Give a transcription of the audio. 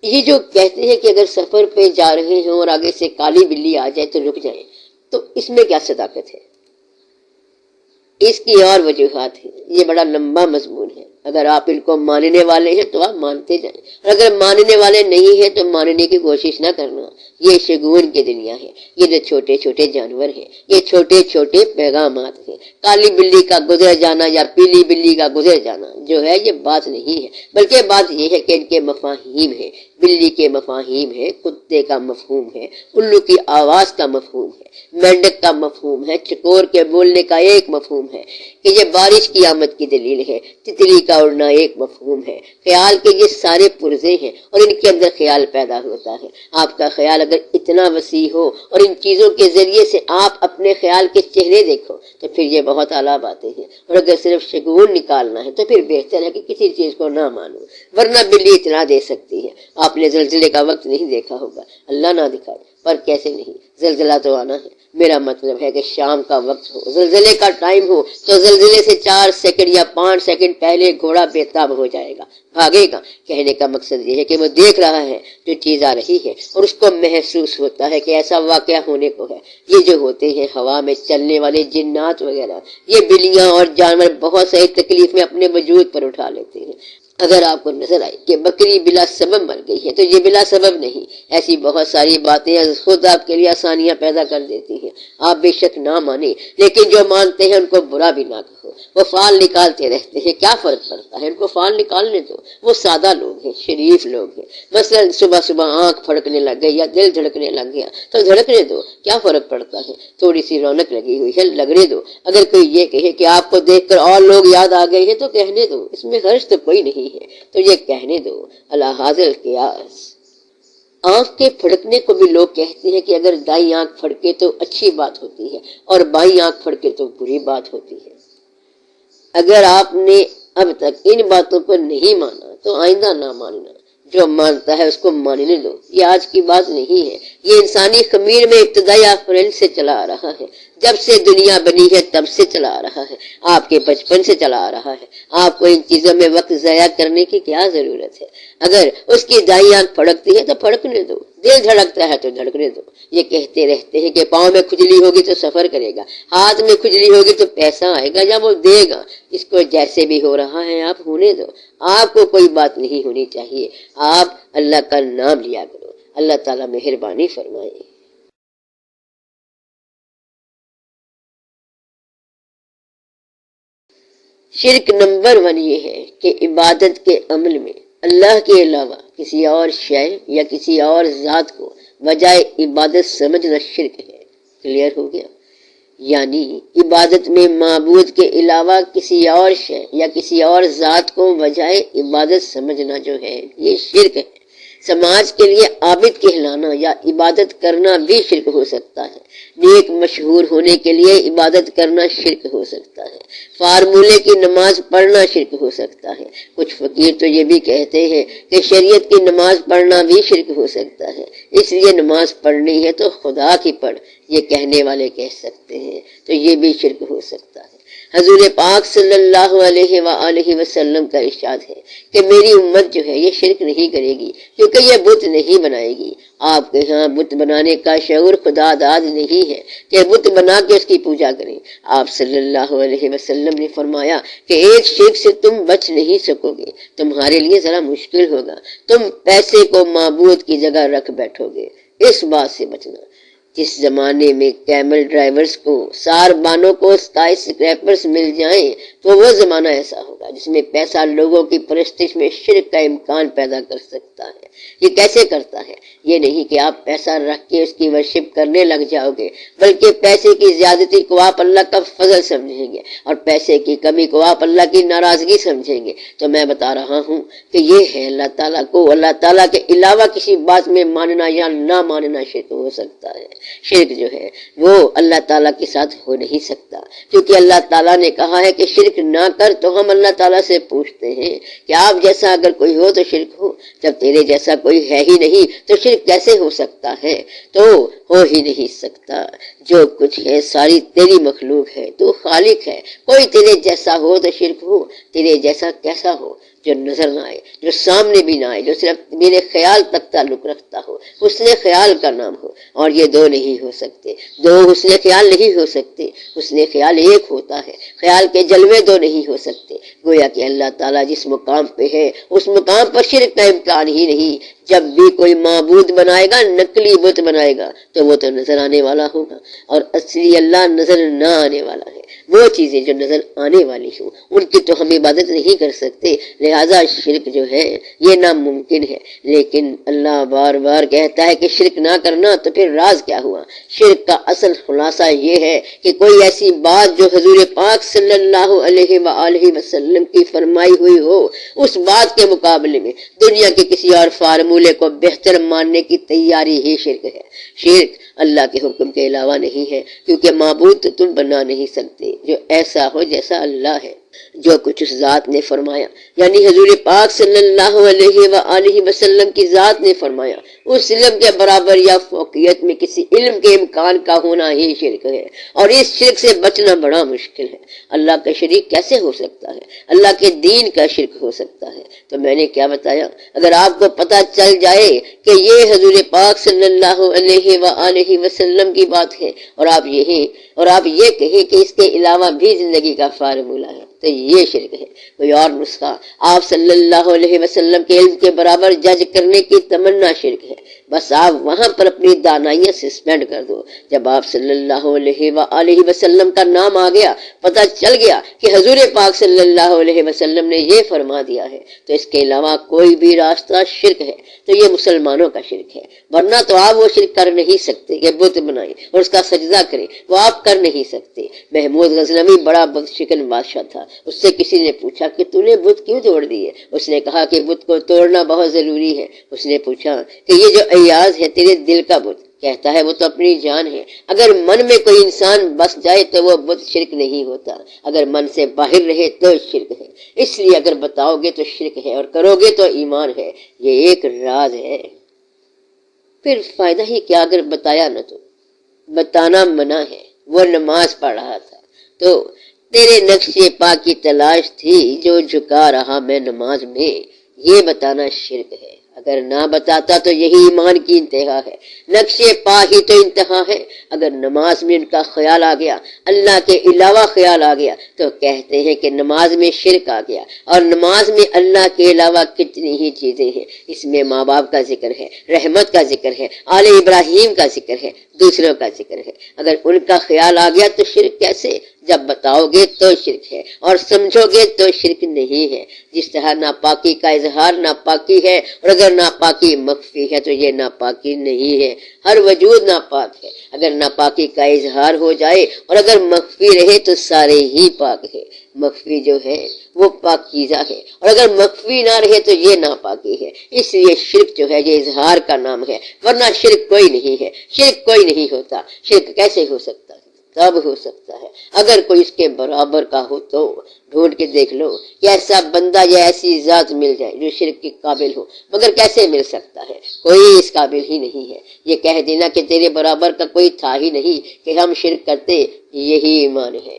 یہ جو کہتے ہیں کہ اگر سفر پہ جا رہے ہیں اور آگے سے کالی بلی آ جائے تو رک جائیں، تو اس میں کیا صداقت ہے؟ اس کی اور وجوہات ہیں، یہ بڑا لمبا مضمون ہے۔ اگر آپ ان کو ماننے والے ہیں تو آپ مانتے جائیں، اور اگر ماننے والے نہیں ہیں تو ماننے کی کوشش نہ کرنا۔ یہ شگون کی دنیا ہے، یہ جو چھوٹے چھوٹے جانور ہیں، یہ چھوٹے چھوٹے پیغامات ہیں۔ کالی بلی کا گزر جانا یا پیلی بلی کا گزر جانا جو ہے یہ بات نہیں ہے، بلکہ بات یہ ہے کہ ان کے مفاہیم ہیں۔ بلی کے مفاہیم ہے، کتے کا مفہوم ہے، الو کی آواز کا مفہوم ہے، مینڈک کا مفہوم ہے، چکور کے بولنے کا ایک مفہوم ہے کہ یہ بارش کی آمد کی دلیل ہے، تتلی کا اڑنا ایک مفہوم ہے، خیال کے یہ سارے پرزے ہیں اور ان کے اندر خیال پیدا ہوتا ہے۔ آپ کا خیال اگر اتنا وسیع ہو اور ان چیزوں کے ذریعے سے آپ اپنے خیال کے چہرے دیکھو تو پھر یہ بہت اعلیٰ باتیں ہیں، اور اگر صرف شگون نکالنا ہے تو پھر بہتر ہے کہ کسی چیز کو نہ مانو، ورنہ بلی اتنا دے سکتی ہے۔ آپ نے زلزلے کا وقت نہیں دیکھا ہوگا، اللہ نہ دکھائے، پر کیسے نہیں، زلزلہ تو آنا ہے۔ میرا مطلب ہے کہ شام کا وقت ہو، زلزلے کا ٹائم ہو، تو زلزلے سے 4 سیکنڈ یا 5 سیکنڈ پہلے گھوڑا بے تاب ہو جائے گا، بھاگے گا۔ کہنے کا مقصد یہ ہے کہ وہ دیکھ رہا ہے جو چیز آ رہی ہے، اور اس کو محسوس ہوتا ہے کہ ایسا واقعہ ہونے کو ہے۔ یہ جو ہوتے ہیں ہوا میں چلنے والے جنات وغیرہ، یہ بلیاں اور جانور بہت ساری تکلیف میں اپنے وجود پر اٹھا لیتے ہیں۔ اگر آپ کو نظر آئے کہ بکری بلا سبب مر گئی ہے تو یہ بلا سبب نہیں، ایسی بہت ساری باتیں خود آپ کے لیے آسانیاں پیدا کر دیتی ہیں۔ آپ بے شک نہ مانیں، لیکن جو مانتے ہیں ان کو برا بھی نہ کہو۔ وہ فال نکالتے رہتے ہیں، کیا فرق پڑتا ہے، ان کو فال نکالنے دو، وہ سادہ لوگ ہیں، شریف لوگ ہیں۔ مثلا صبح صبح آنکھ پھڑکنے لگ گئی یا دل دھڑکنے لگ گیا تو دھڑکنے دو، کیا فرق پڑتا ہے، تھوڑی سی رونق لگی ہوئی ہے، لگنے دو۔ اگر کوئی یہ کہے کہ آپ کو دیکھ کر اور لوگ یاد آ گئے ہیں تو کہنے دو، اس میں حرج تو کوئی نہیں ہے، تو یہ کہنے دو۔ اللہ حاضر قیاس۔ آنکھ کے پھڑکنے کو بھی لوگ کہتے ہیں کہ اگر دائیں آنکھ پھڑکے تو اچھی بات ہوتی ہے اور بائیں آنکھ پھڑکے تو بری بات ہوتی ہے۔ اگر آپ نے اب تک ان باتوں کو نہیں مانا تو آئندہ نہ ماننا، جو مانتا ہے اس کو ماننے دو۔ یہ آج کی بات نہیں ہے، یہ انسانی خمیر میں ابتدائی آفرین سے چلا آ رہا ہے، جب سے دنیا بنی ہے تب سے چلا آ رہا ہے، آپ کے بچپن سے چلا آ رہا ہے۔ آپ کو ان چیزوں میں وقت ضائع کرنے کی کیا ضرورت ہے؟ اگر اس کی دائیں آنکھ پھڑکتی ہے تو پھڑکنے دو، دل دھڑکتا ہے تو دھڑکنے دو۔ یہ کہتے رہتے ہیں کہ پاؤں میں کھجلی ہوگی تو سفر کرے گا، ہاتھ میں کھجلی ہوگی تو پیسہ آئے گا یا وہ دے گا۔ اس کو جیسے بھی ہو رہا ہے آپ ہونے دو، آپ کو کوئی بات نہیں ہونی چاہیے۔ آپ اللہ کا نام لیا کرو، اللہ تعالیٰ مہربانی فرمائے۔ شرک نمبر 1 یہ ہے کہ عبادت کے عمل میں اللہ کے علاوہ کسی اور شے یا کسی اور ذات کو بجائے عبادت سمجھنا شرک ہے۔ کلیئر ہو گیا؟ یعنی عبادت میں معبود کے علاوہ کسی اور شے یا کسی اور ذات کو بجائے عبادت سمجھنا جو ہے یہ شرک ہے۔ سماج کے لیے عابد کہلانا یا عبادت کرنا بھی شرک ہو سکتا ہے۔ نیک مشہور ہونے کے لیے عبادت کرنا شرک ہو سکتا ہے۔ فارمولے کی نماز پڑھنا شرک ہو سکتا ہے۔ کچھ فقیر تو یہ بھی کہتے ہیں کہ شریعت کی نماز پڑھنا بھی شرک ہو سکتا ہے، اس لیے نماز پڑھنی ہے تو خدا کی پڑھ، یہ کہنے والے کہہ سکتے ہیں، تو یہ بھی شرک ہو سکتا ہے۔ حضور پاک صلی اللہ علیہ وآلہ وسلم کا ارشاد ہے کہ میری امت جو ہے یہ شرک نہیں کرے گی کیونکہ یہ بت نہیں بنائے گی۔ آپ کے ہاں بت بنانے کا شعور خدا داد نہیں ہے کہ بت بنا کے اس کی پوجا کریں۔ آپ صلی اللہ علیہ وسلم نے فرمایا کہ ایک شرک سے تم بچ نہیں سکو گے، تمہارے لیے ذرا مشکل ہوگا، تم پیسے کو معبود کی جگہ رکھ بیٹھو گے۔ اس بات سے بچنا۔ جس زمانے میں کیمل ڈرائیورز کو، ساربانوں کو اسکائی اسکریپرز مل جائیں تو وہ زمانہ ایسا ہوگا جس میں پیسہ لوگوں کی پرستش میں شرک کا امکان پیدا کر سکتا ہے۔ یہ کیسے کرتا ہے؟ یہ نہیں کہ آپ پیسہ رکھ کے اس کی ورشپ کرنے لگ جاؤ گے، بلکہ پیسے کی زیادتی کو آپ اللہ کا فضل سمجھیں گے اور پیسے کی کمی کو آپ اللہ کی ناراضگی سمجھیں گے۔ تو میں بتا رہا ہوں کہ یہ ہے اللہ تعالیٰ کو اللہ تعالیٰ کے علاوہ کسی بات میں ماننا یا نہ ماننا شرک ہو سکتا ہے۔ شرک جو ہے وہ اللہ تعالیٰ کے ساتھ ہو نہیں سکتا، کیونکہ اللہ تعالیٰ نے کہا ہے کہ شرک شرک نہ کر، تو ہم اللہ تعالیٰ سے پوچھتے ہیں کہ آپ جیسا اگر کوئی ہو تو شرک ہو، جب تیرے جیسا کوئی ہے ہی نہیں تو شرک کیسے ہو سکتا ہے؟ تو ہو ہی نہیں سکتا، جو کچھ ہے ساری تیری مخلوق ہے، تو خالق ہے، کوئی تیرے جیسا ہو تو شرک ہو، تیرے جیسا کیسا ہو جو نظر نہ آئے، جو سامنے بھی نہ آئے، جو صرف میرے خیال تک تعلق رکھتا ہو، حسن خیال کا نام ہو، اور یہ دو نہیں ہو سکتے، دو حسن خیال نہیں ہو سکتے، حسن خیال ایک ہوتا ہے، خیال کے جلوے دو نہیں ہو سکتے، گویا کہ اللہ تعالیٰ جس مقام پہ ہے اس مقام پر شرک کا امکان ہی نہیں۔ جب بھی کوئی معبود بنائے گا، نقلی بت بنائے گا، تو وہ تو نظر آنے والا ہوگا، اور اصلی اللہ نظر نہ آنے والا ہے۔ وہ چیزیں جو نظر آنے والی ہوں ان کی تو ہم عبادت نہیں کر سکتے، لہذا شرک جو ہے یہ ناممکن ہے۔ لیکن اللہ بار بار کہتا ہے کہ شرک نہ کرنا، تو پھر راز کیا ہوا؟ شرک کا اصل خلاصہ یہ ہے کہ کوئی ایسی بات جو حضور پاک صلی اللہ علیہ وآلہ وسلم کی فرمائی ہوئی ہو، اس بات کے مقابلے میں دنیا کے کسی اور فارمولے کو بہتر ماننے کی تیاری ہی شرک ہے۔ شرک اللہ کے حکم کے علاوہ نہیں ہے، کیونکہ معبود تو تم بنا نہیں سکتے جو ایسا ہو جیسا اللہ ہے۔ جو کچھ اس ذات نے فرمایا، یعنی حضور پاک صلی اللہ علیہ وآلہ وسلم کی ذات نے فرمایا، اس علم کے برابر یا فوقیت میں کسی علم کے امکان کا ہونا ہی شرک ہے، اور اس شرک سے بچنا بڑا مشکل ہے۔ اللہ کا شریک کیسے ہو سکتا ہے؟ اللہ کے دین کا شرک ہو سکتا ہے۔ تو میں نے کیا بتایا، اگر آپ کو پتہ چل جائے کہ یہ حضور پاک صلی اللہ علیہ وآلہ وسلم کی بات ہے، اور آپ یہ کہیں کہ اس کے علاوہ بھی زندگی کا فارمولہ ہے، تو یہ شرک ہے۔ کوئی اور نسخہ آپ صلی اللہ علیہ وسلم کے علم کے برابر جج کرنے کی تمنا شرک ہے۔ بس آپ وہاں پر اپنی دانائیاں سسپینڈ کر دو۔ جب آپ صلی اللہ علیہ وآلہ وسلم کا نام آ گیا، پتہ چل گیا کہ حضور پاک صلی اللہ علیہ وسلم نے یہ فرما دیا ہے، تو اس کے علاوہ کوئی بھی راستہ شرک ہے، تو یہ مسلمانوں کا شرک ہے۔ ورنہ تو آپ وہ شرک کر نہیں سکتے کہ بت بنائیں اور اس کا سجدہ کریں، وہ آپ کر نہیں سکتے۔ محمود غزنوی بڑا بت شکن بادشاہ تھا، اس سے کسی نے پوچھا کہ تو نے بت کیوں توڑ دیے؟ اس نے کہا کہ بت کو توڑنا بہت ضروری ہے۔ اس نے پوچھا کہ یہ جو ایاز ہے تیرے دل کا بت، کہتا ہے وہ تو اپنی جان ہے۔ اگر من میں کوئی انسان بس جائے تو وہ بت شرک نہیں ہوتا، اگر من سے باہر رہے تو شرک ہے۔ اس لیے اگر بتاؤ گے تو شرک ہے، اور کرو گے تو ایمان ہے۔ یہ ایک راز ہے۔ پھر فائدہ ہی کیا اگر بتایا نہ تو؟ بتانا منع ہے۔ وہ نماز پڑھ رہا تھا تو تیرے نقش پا کی تلاش تھی جو جھکا رہا میں نماز میں، یہ بتانا شرک ہے۔ اگر نہ بتاتا تو یہی ایمان کی انتہا ہے۔ نقش پا ہی تو انتہا ہے۔ اگر نماز میں ان کا خیال آ گیا، اللہ کے علاوہ خیال آ گیا، تو کہتے ہیں کہ نماز میں شرک آ گیا۔ اور نماز میں اللہ کے علاوہ کتنی ہی چیزیں ہیں، اس میں ماں باپ کا ذکر ہے، رحمت کا ذکر ہے، آل ابراہیم کا ذکر ہے، دوسروں کا ذکر ہے۔ اگر ان کا خیال آ گیا تو شرک کیسے؟ جب بتاؤ گے تو شرک ہے، اور سمجھو گے تو شرک نہیں ہے۔ جس طرح ناپاکی کا اظہار ناپاکی ہے، اور اگر ناپاکی مخفی ہے تو یہ ناپاکی نہیں ہے۔ ہر وجود ناپاک ہے، اگر ناپاکی کا اظہار ہو جائے اور اگر مخفی رہے تو سارے ہی پاک ہے۔ مخفی جو ہے وہ پاکیزہ ہے، اور اگر مخفی نہ رہے تو یہ ناپاکی ہے۔ اس لیے شرک جو ہے یہ اظہار کا نام ہے، ورنہ شرک کوئی نہیں ہے۔ شرک کوئی نہیں ہوتا۔ شرک کیسے ہو سکتا ہے؟ تب ہو سکتا ہے اگر کوئی اس کے برابر کا ہو، تو ڈھونڈ کے دیکھ لو کہ ایسا بندہ یا ایسی ذات مل جائے جو شرک کے قابل ہو، مگر کیسے مل سکتا ہے؟ کوئی اس قابل ہی نہیں ہے۔ یہ کہہ دینا کہ تیرے برابر کا کوئی تھا ہی نہیں کہ ہم شرک کرتے، یہی ایمان ہے۔